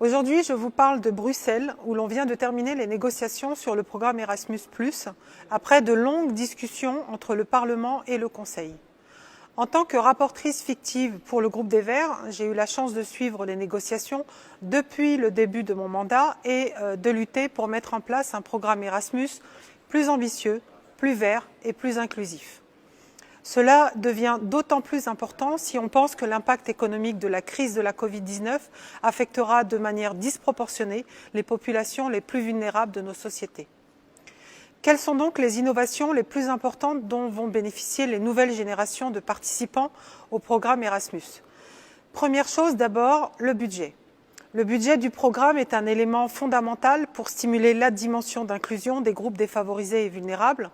Aujourd'hui, je vous parle de Bruxelles, où l'on vient de terminer les négociations sur le programme Erasmus+, après de longues discussions entre le Parlement et le Conseil. En tant que rapporteure fictive pour le groupe des Verts, j'ai eu la chance de suivre les négociations depuis le début de mon mandat et de lutter pour mettre en place un programme Erasmus plus ambitieux, plus vert et plus inclusif. Cela devient d'autant plus important si on pense que l'impact économique de la crise de la Covid-19 affectera de manière disproportionnée les populations les plus vulnérables de nos sociétés. Quelles sont donc les innovations les plus importantes dont vont bénéficier les nouvelles générations de participants au programme Erasmus? Première chose d'abord, le budget. Le budget du programme est un élément fondamental pour stimuler la dimension d'inclusion des groupes défavorisés et vulnérables.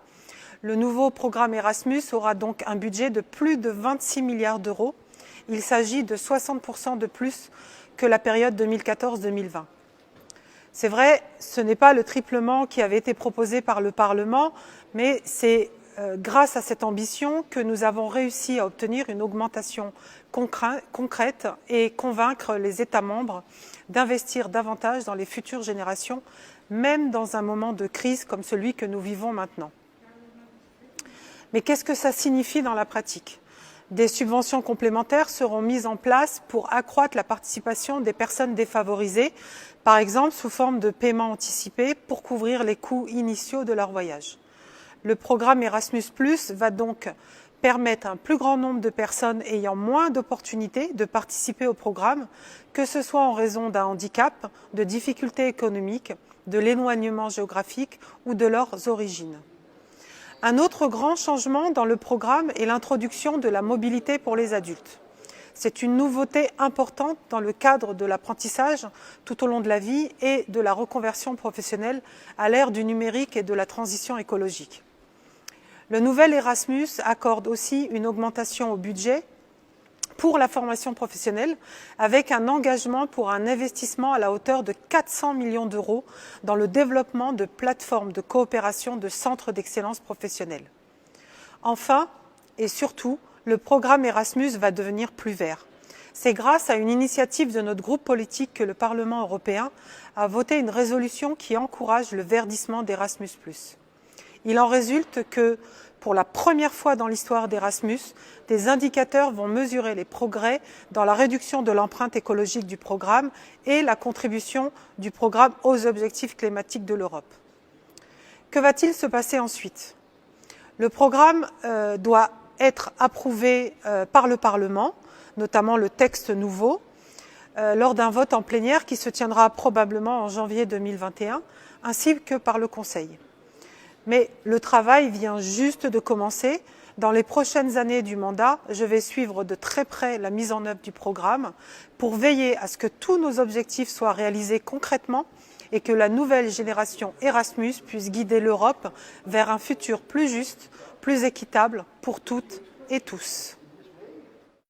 Le nouveau programme Erasmus aura donc un budget de plus de 26 milliards d'euros. Il s'agit de 60% de plus que la période 2014-2020. C'est vrai, ce n'est pas le triplement qui avait été proposé par le Parlement, mais c'est grâce à cette ambition que nous avons réussi à obtenir une augmentation concrète et convaincre les États membres d'investir davantage dans les futures générations, même dans un moment de crise comme celui que nous vivons maintenant. Mais qu'est-ce que ça signifie dans la pratique? Des subventions complémentaires seront mises en place pour accroître la participation des personnes défavorisées, par exemple sous forme de paiement anticipé pour couvrir les coûts initiaux de leur voyage. Le programme Erasmus+ va donc permettre à un plus grand nombre de personnes ayant moins d'opportunités de participer au programme, que ce soit en raison d'un handicap, de difficultés économiques, de l'éloignement géographique ou de leurs origines. Un autre grand changement dans le programme est l'introduction de la mobilité pour les adultes. C'est une nouveauté importante dans le cadre de l'apprentissage tout au long de la vie et de la reconversion professionnelle à l'ère du numérique et de la transition écologique. Le nouvel Erasmus accorde aussi une augmentation au budget pour la formation professionnelle, avec un engagement pour un investissement à la hauteur de 400 millions d'euros dans le développement de plateformes de coopération de centres d'excellence professionnelle. Enfin, et surtout, le programme Erasmus va devenir plus vert. C'est grâce à une initiative de notre groupe politique que le Parlement européen a voté une résolution qui encourage le verdissement d'Erasmus+. Il en résulte que, pour la première fois dans l'histoire d'Erasmus, des indicateurs vont mesurer les progrès dans la réduction de l'empreinte écologique du programme et la contribution du programme aux objectifs climatiques de l'Europe. Que va-t-il se passer ensuite? Le programme doit être approuvé par le Parlement, notamment le texte nouveau, lors d'un vote en plénière qui se tiendra probablement en janvier 2021, ainsi que par le Conseil. Mais le travail vient juste de commencer. Dans les prochaines années du mandat, je vais suivre de très près la mise en œuvre du programme pour veiller à ce que tous nos objectifs soient réalisés concrètement et que la nouvelle génération Erasmus puisse guider l'Europe vers un futur plus juste, plus équitable pour toutes et tous.